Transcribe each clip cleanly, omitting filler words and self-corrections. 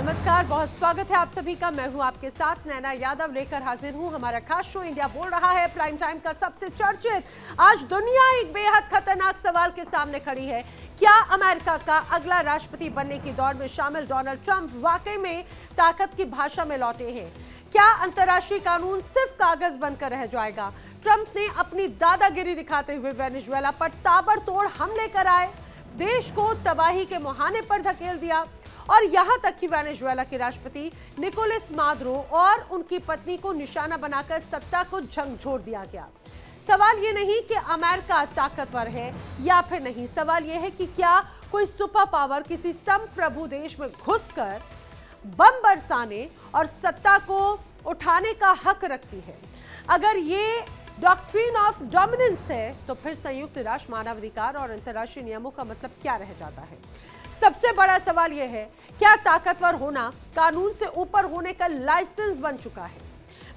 नमस्कार, बहुत स्वागत है आप सभी का। मैं हूं आपके साथ नैना यादव, लेकर हाजिर हूं हमारा खास शो इंडिया बोल रहा है। प्राइम टाइम का सबसे चर्चित आज दुनिया एक बेहद खतरनाक सवाल के सामने खड़ी है। क्या अमेरिका का अगला राष्ट्रपति बनने की दौड़ में शामिल डोनाल्ड ट्रंप वाकई में ताकत की भाषा में लौटे हैं? क्या अंतर्राष्ट्रीय कानून सिर्फ कागज बनकर रह जाएगा? ट्रंप ने अपनी दादागिरी दिखाते हुए वेनेजुएला पर ताबड़तोड़ हमले कराए, देश को तबाही के मुहाने पर धकेल दिया और यहां तक कि वेनेजुएला के राष्ट्रपति निकोलस मादुरो और उनकी पत्नी को निशाना बनाकर सत्ता को झकझोर दिया गया। सवाल ये नहीं कि अमेरिका ताकतवर है या फिर नहीं, सवाल यह है कि क्या कोई सुपर पावर किसी संप्रभु देश में घुसकर बम बरसाने और सत्ता को उठाने का हक रखती है? अगर ये डॉक्ट्रिन ऑफ डोमिनेंस है तो फिर संयुक्त राष्ट्र मानवाधिकार और अंतर्राष्ट्रीय नियमों का मतलब क्या रह जाता है? सबसे बड़ा सवाल यह है, क्या ताकतवर होना कानून से ऊपर होने का लाइसेंस बन चुका है?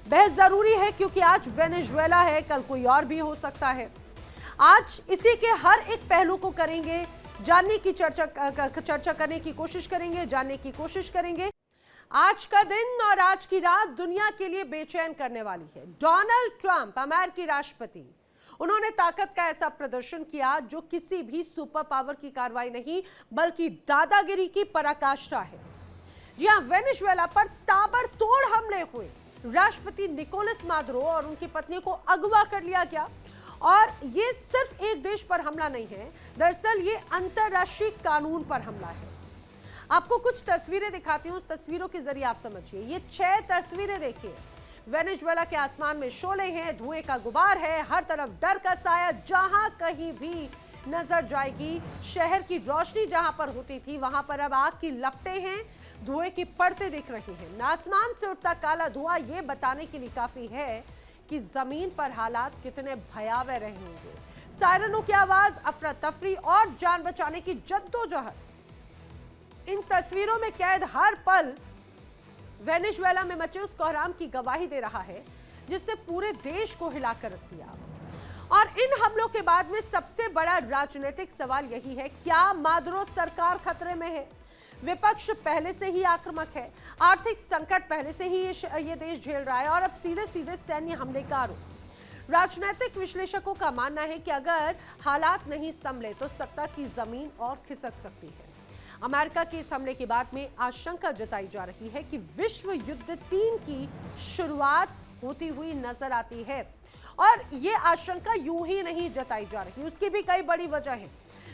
बेहद जरूरी है क्योंकि आज वेनेजुएला है, कल कोई और भी हो सकता है। आज इसी के हर एक पहलू को करेंगे, जानने की चर्चा करने की कोशिश करेंगे, जानने की कोशिश करेंगे। आज का दिन और आज की रात दुनिया के लिए बेचैन करने वाली है। डोनाल्ड ट्रंप अमेरिकी राष्ट्रपति, उन्होंने ताकत का ऐसा प्रदर्शन किया जो किसी भी सुपर पावर की कार्रवाई नहीं बल्कि दादागिरी की पराकाष्ठा है। जी हां, वेनेजुएला पर ताबड़तोड़ हमले हुए, राष्ट्रपति निकोलस मादुरो और उनकी पत्नी को अगवा कर लिया गया। और ये सिर्फ एक देश पर हमला नहीं है, दरअसल ये अंतर्राष्ट्रीय कानून पर हमला है। आपको कुछ तस्वीरें दिखाती हूं, उस तस्वीरों के जरिए आप समझिए। ये 6 तस्वीरें देखिए। वेनेजुएला के आसमान में शोले हैं, धुएं का गुबार है, हर तरफ डर का साया, जहां कहीं भी नजर जाएगी शहर की रोशनी जहां पर होती थी वहां पर अब आग की लपटें हैं, धुएं की परतें दिख रही हैं। आसमान से उठता काला धुआं ये बताने के लिए काफी है कि जमीन पर हालात कितने भयावह रहे होंगे। सायरनों की आवाज, अफरा तफरी और जान बचाने की जद्दोजहद, इन तस्वीरों में कैद हर पल वेनेजुएला में मचे उस कोहराम की गवाही दे रहा है जिसने पूरे देश को हिलाकर रख दिया। और इन हमलों के बाद में सबसे बड़ा राजनीतिक सवाल यही है, क्या मादुरो सरकार खतरे में है? विपक्ष पहले से ही आक्रामक है, आर्थिक संकट पहले से ही ये देश झेल रहा है और अब सीधे सीधे सैन्य हमले का आरोप। राजनीतिक विश्लेषकों का मानना है कि अगर हालात नहीं संभले तो सत्ता की जमीन और खिसक सकती है। अमेरिका के इस हमले के बाद में आशंका जताई जा रही है कि विश्व युद्ध 3 की शुरुआत होती हुई नजर आती है। और ये आशंका यूं ही नहीं जताई जा रही, उसकी भी कई बड़ी वजह है।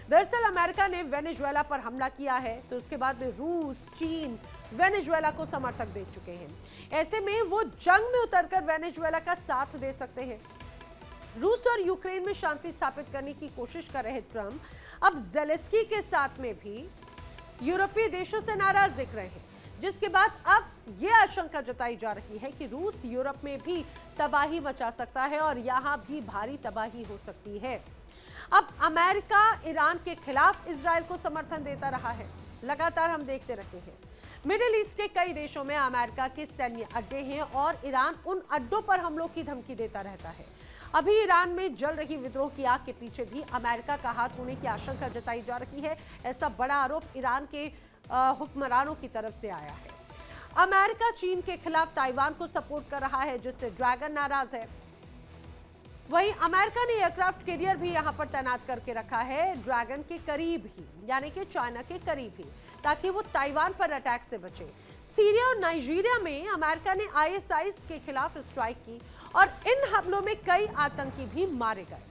दरअसल अमेरिका ने वेनेजुएला पर हमला किया है तो उसके बाद में रूस, चीन वेनेजुएला को समर्थन दे चुके हैं। ऐसे में वो जंग में उतरकर वेनेजुएला का साथ दे सकते हैं। रूस और यूक्रेन में शांति स्थापित करने की कोशिश कर रहे ट्रंप अब ज़ेलेंस्की के साथ में भी यूरोपीय देशों से नाराज दिख रहे हैं, जिसके बाद अब यह आशंका जताई जा रही है कि रूस यूरोप में भी तबाही मचा सकता है और यहां भी भारी तबाही हो सकती है। अब अमेरिका ईरान के खिलाफ इजराइल को समर्थन देता रहा है, लगातार हम देखते रहे हैं। मिडिल ईस्ट के कई देशों में अमेरिका के सैन्य अड्डे हैं और ईरान उन अड्डों पर हमलों की धमकी देता रहता है। अभी ईरान में जल रही विद्रोह की आग के पीछे भी अमेरिका का हाथ होने की आशंका जताई जा रही है। ऐसा बड़ा आरोप ईरान के हुक्मरानों की तरफ से आया है। अमेरिका चीन के खिलाफ ताइवान को सपोर्ट कर रहा है, जिससे ड्रैगन नाराज है। वहीं अमेरिका ने एयरक्राफ्ट कैरियर भी यहां पर तैनात करके रखा है, ड्रैगन के करीब ही, यानी कि चाइना के करीब ही, ताकि वो ताइवान पर अटैक से बचे। सीरिया और नाइजीरिया में अमेरिका ने आईएसआई के खिलाफ स्ट्राइक की और इन हमलों में कई आतंकी भी मारे गए।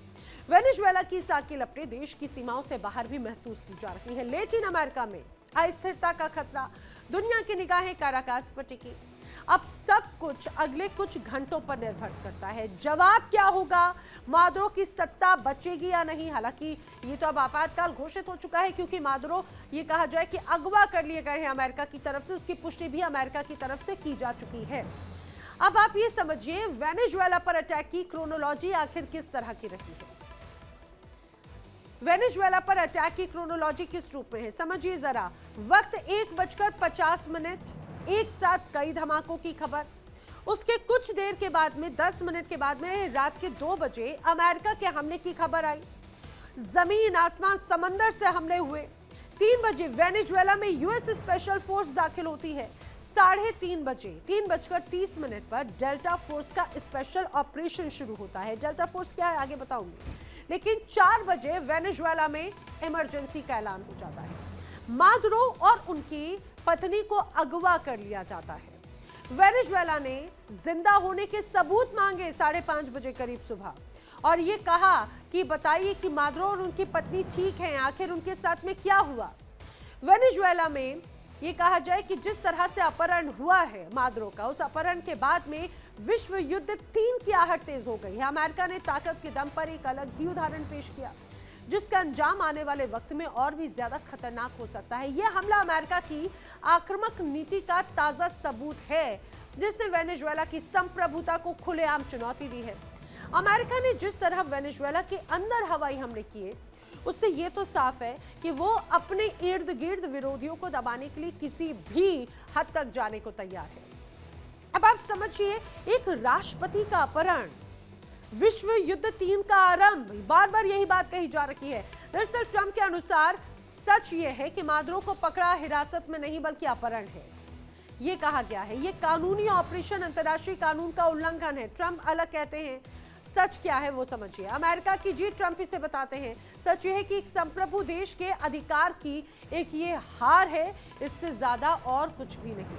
वेनेजुएला की आग की लपटें देश की सीमाओं से बाहर भी महसूस की जा रही है। लैटिन अमेरिका में अस्थिरता का खतरा, दुनिया की निगाहें काराकास पर टिकी। अब सब कुछ अगले कुछ घंटों पर निर्भर करता है, जवाब क्या होगा, मादुरो की सत्ता बचेगी या नहीं। हालांकि ये तो अब आपातकाल घोषित हो चुका है क्योंकि मादुरो, ये कहा जाए कि अगवा कर लिए गए हैं अमेरिका की तरफ से, उसकी पुष्टि भी अमेरिका की तरफ से की जा चुकी है। अब आप ये समझिए वेनेजुएला पर अटैक की क्रोनोलॉजी आखिर किस तरह की रही है। वेनेजुएला पर अटैक की क्रोनोलॉजी किस रूप में है, समझिए जरा। वक्त 1:50, एक साथ कई धमाकों की खबर। उसके कुछ देर के बाद में 10 मिनट के बाद में रात के 2 बजे अमेरिका के हमले की खबर आई। जमीन, आसमान, समंदर से हमले हुए। 3 बजे वेनेजुएला में यूएस स्पेशल फोर्स दाखिल होती है। 3:30 बजे 3:30 पर डेल्टा फोर्स का स्पेशल ऑपरेशन शुरू होता है। डेल्टा फोर्स क्या है आगे बताऊंगी, लेकिन 4 बजे वेनेजुएला में इमरजेंसी का ऐलान हो जाता है। मादुरो और उनकी पत्नी को अगवा कर लिया जाता है। वेनेजुएला ने जिंदा होने के सबूत मांगे 5:30 बजे करीब सुबह, और ये कहा कि बताइए कि मादुरो और उनकी पत्नी ठीक हैं, आखिर उनके साथ में क्या हुआ। वेनेजुएला में ये कहा जाए कि जिस तरह से अपहरण हुआ है मादुरो का, उस अपहरण के बाद में विश्व युद्ध 3 की आहट तेज हो गई है। अमेरिका ने ताकत के दम पर एक अलग ही उदाहरण पेश किया, जिसका अंजाम आने वाले वक्त में और भी ज्यादा खतरनाक हो सकता है। यह हमला अमेरिका की आक्रामक नीति का ताजा सबूत है, जिसने वेनेजुएला की संप्रभुता को खुलेआम चुनौती दी है। अमेरिका ने जिस तरह वेनेजुएला के अंदर हवाई हमले किए, उससे ये तो साफ है कि वो अपने इर्द गिर्द विरोधियों को दबाने के लिए किसी भी हद तक जाने को तैयार है। अब आप समझिए, एक राष्ट्रपति का अपहरण, विश्व युद्ध 3 का आरंभ, बार बार यही बात कही जा रही है। दरअसल ट्रंप के अनुसार सच ये है कि मादुरो को पकड़ा हिरासत में नहीं बल्कि अपहरण है, ये कहा गया है। ये कानूनी ऑपरेशन अंतर्राष्ट्रीय कानून का उल्लंघन है। ट्रंप अलग कहते हैं, सच क्या है वो समझिए। अमेरिका की जीत, ट्रंप इसे बताते हैं। सच ये है कि एक संप्रभु देश के अधिकार की एक ये हार है, इससे ज्यादा और कुछ भी नहीं।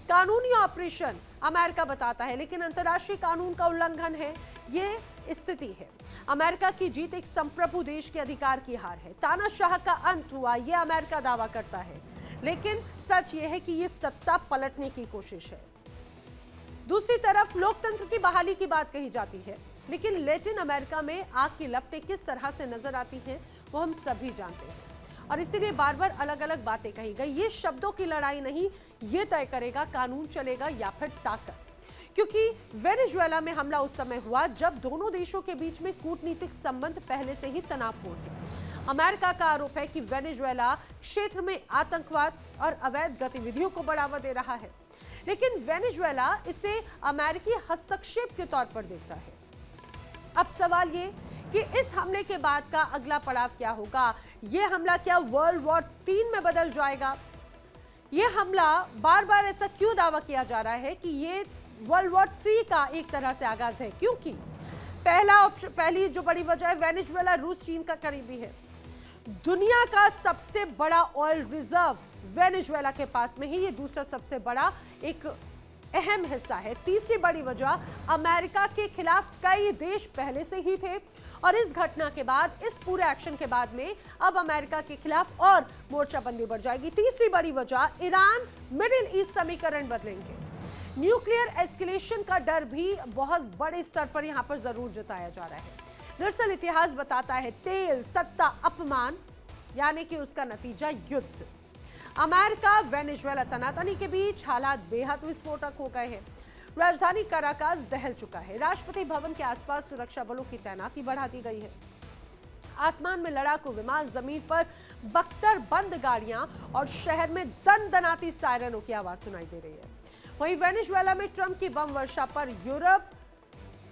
कानूनी ऑपरेशन अमेरिका बताता है, लेकिन अंतर्राष्ट्रीय कानून का उल्लंघन है, ये स्थिति है। अमेरिका की जीत एक संप्रभु देश के अधिकार की हार है। तानाशाह का अंत हुआ, यह अमेरिका दावा करता है, लेकिन सच ये है कि ये सत्ता पलटने की कोशिश है। दूसरी तरफ लोकतंत्र की बहाली की बात कही जाती है, लेकिन लैटिन अमेरिका में आग की लपटें किस तरह से नजर आती हैं वो हम सभी जानते हैं, और इसीलिए बार बार अलग अलग बातें कही गई। ये शब्दों की लड़ाई नहीं, ये तय करेगा कानून चलेगा या फिर ताकत। क्योंकि वेनेजुएला में हमला उस समय हुआ जब दोनों देशों के बीच में कूटनीतिक संबंध पहले से ही तनावपूर्ण थे। अमेरिका का आरोप है कि वेनेजुएला क्षेत्र में आतंकवाद और अवैध गतिविधियों को बढ़ावा दे रहा है, लेकिन वेनेजुएला इसे अमेरिकी हस्तक्षेप के तौर पर देखता है। अब सवाल ये कि इस हमले के बाद का अगला पड़ाव क्या होगा? यह हमला क्या वर्ल्ड वॉर 3 में बदल जाएगा? यह हमला बार बार ऐसा क्यों दावा किया जा रहा है कि ये वर्ल्ड वॉर 3 का एक तरह से आगाज है? क्योंकि पहली जो बड़ी वजह है, वेनेजुएला रूस चीन का करीबी है। दुनिया का सबसे बड़ा ऑयल रिजर्व वेनेजुएला के पास में ही, ये दूसरा सबसे बड़ा एक अहम हिस्सा है। तीसरी बड़ी वजह, अमेरिका के खिलाफ कई देश पहले से ही थे, और इस घटना के बाद, इस पूरे एक्शन के बाद में अब अमेरिका के खिलाफ और मोर्चाबंदी बढ़ जाएगी। तीसरी बड़ी वजह, ईरान मिडिल ईस्ट समीकरण बदलेंगे। न्यूक्लियर एस्केलेशन का डर भी बहुत बड़े स्तर पर यहां पर जरूर जताया जा रहा है। दरअसल इतिहास बताता है, तेल, सत्ता, अपमान, यानी कि उसका नतीजा युद्ध। अमेरिका वेनेजुएला तनातनी के बीच हालात बेहद विस्फोटक हो गए हैं। राजधानी काराकास दहल चुका है। राष्ट्रपति भवन के आसपास सुरक्षा बलों की तैनाती बढ़ा दी गई है। आसमान में लड़ाकू विमान, जमीन पर बख्तर बंद गाड़ियां और शहर में दनदनाती सायरनों की आवाज सुनाई दे रही है। वहीं वेनेजुएला में ट्रंप की बम वर्षा पर यूरोप,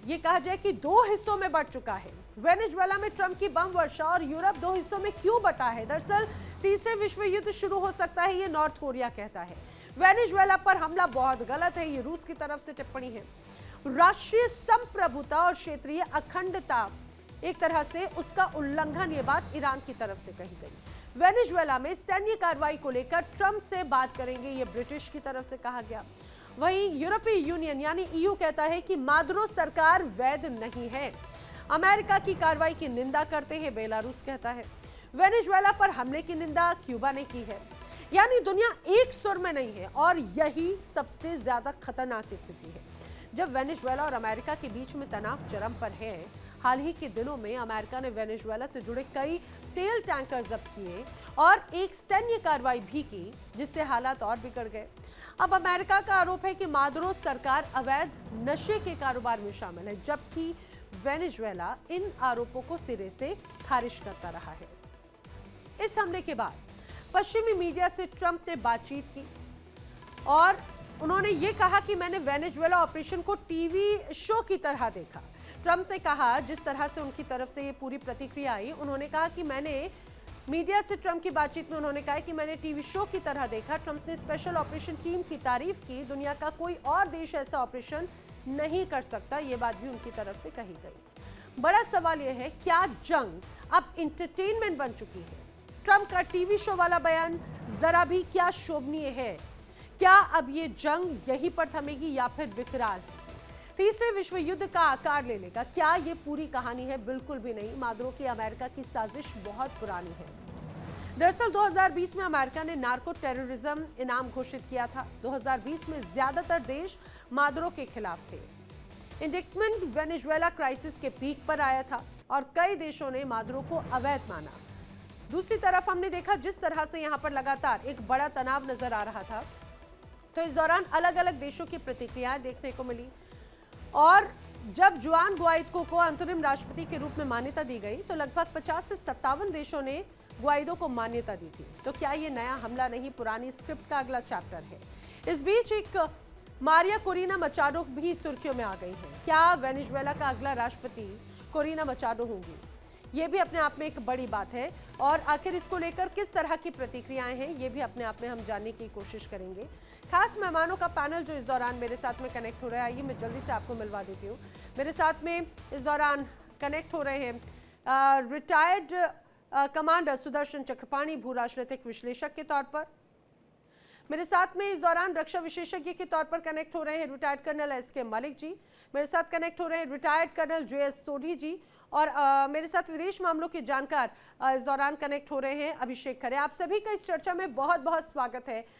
ये कहा जाए कि 2 हिस्सों में बढ़ चुका है। वेनेजुएला में ट्रंप की बम वर्षा और यूरोप 2 हिस्सों में क्यों बटा है? दरअसल तीसरे विश्व युद्ध शुरू हो सकता है, ये नॉर्थ कोरिया कहता है। वेनेजुएला पर हमला बहुत गलत है, ये रूस की तरफ से टिप्पणी है। राष्ट्रीय संप्रभुता और क्षेत्रीय अखंडता, एक तरह से उसका उल्लंघन, ये बात ईरान की तरफ से कही गई। वेनेजुएला में सैन्य कार्रवाई को लेकर ट्रंप से बात करेंगे, ये ब्रिटिश की तरफ से कहा गया। वहीं यूरोपीय यूनियन यानी ईयू कहता है कि मादुरो सरकार वैध नहीं है। अमेरिका की कार्रवाई की निंदा करते हैं, बेलारूस कहता है। वेनेजुएला पर हमले की निंदा क्यूबा ने की है। यानी दुनिया एक सुर में नहीं है, और यही सबसे ज्यादा खतरनाक स्थिति है। जब वेनेजुएला और अमेरिका के बीच में तनाव चरम पर है, हाल ही के दिनों में अमेरिका ने वेनेजुएला से जुड़े कई तेल टैंकर जब्त किए और एक सैन्य कार्रवाई भी की, जिससे हालात और बिगड़ गए। अब अमेरिका का आरोप है कि मादुरो सरकार अवैध नशे के कारोबार में शामिल है, जबकि वेनेजुएला इन आरोपों को सिरे से खारिज करता रहा है। इस हमले के बाद पश्चिमी मीडिया से ट्रंप ने बातचीत की और उन्होंने ये कहा कि मैंने वेनेजुएला ऑपरेशन को टीवी शो की तरह देखा। ट्रंप ने कहा, जिस तरह से उनकी तरफ से ये पूरी प्रतिक्रिया आई, उन्होंने कहा कि मैंने मीडिया से ट्रंप की बातचीत में उन्होंने कहा कि मैंने टीवी शो की तरह देखा। ट्रंप ने स्पेशल ऑपरेशन टीम की तारीफ की। दुनिया का कोई और देश ऐसा ऑपरेशन नहीं कर सकता, ये बात भी उनकी तरफ से कही गई। बड़ा सवाल यह है, क्या जंग अब इंटरटेनमेंट बन चुकी है? ट्रंप का टीवी शो वाला बयान जरा भी क्या शोभनीय है? क्या अब ये जंग यहीं पर थमेगी या फिर विकराल तीसरे विश्व युद्ध का आकार ले लेगा? क्या ये पूरी कहानी है? बिल्कुल भी नहीं। मादुरो की अमेरिका की साजिश बहुत पुरानी है। दरअसल 2020 में अमेरिका ने नार्को टेररिज्म इनाम घोषित किया था। 2020 में ज्यादातर देश मादुरो के खिलाफ थे। इंडिक्टमेंट वेनेजुएला क्राइसिस के पीक पर आया था और कई देशों ने मादुरो को अवैध माना। दूसरी तरफ हमने देखा जिस तरह से यहाँ पर लगातार एक बड़ा तनाव नजर आ रहा था, तो इस दौरान अलग अलग देशों की प्रतिक्रियाएं देखने को मिली। और जब जुआन गुआइडो को अंतरिम राष्ट्रपति के रूप में मान्यता दी गई तो लगभग 50 से 57 देशों ने गुआइडो को मान्यता दी थी। तो क्या ये नया हमला नहीं, पुरानी स्क्रिप्ट का अगला चैप्टर है? इस बीच एक मारिया कोरिना मचाडो भी सुर्खियों में आ गई है। क्या वेनेजुएला का अगला राष्ट्रपति कोरिना मचाडो होंगी? ये भी अपने आप में एक बड़ी बात है और आखिर इसको लेकर किस तरह की प्रतिक्रियाएं हैं, ये भी अपने आप में हम जानने की कोशिश करेंगे। खास मेहमानों का पैनल जो इस दौरान मेरे साथ में कनेक्ट हो रहा है, आइए मैं जल्दी से आपको मिलवा देती हूँ। मेरे साथ में इस दौरान कनेक्ट हो रहे हैं रिटायर्ड कमांडर सुदर्शन चक्रपाणी, भू राजनीतिक विश्लेषक के तौर पर। मेरे साथ में इस दौरान रक्षा विशेषज्ञ के तौर पर कनेक्ट हो रहे हैं retired colonel SK. Malik ji. मेरे साथ कनेक्ट हो रहे हैं रिटायर्ड कर्नल जे.एस. सोढी जी और मेरे साथ विदेश मामलों के जानकार इस दौरान कनेक्ट हो रहे हैं अभिषेक खरे। आप सभी का इस चर्चा में बहुत बहुत स्वागत है।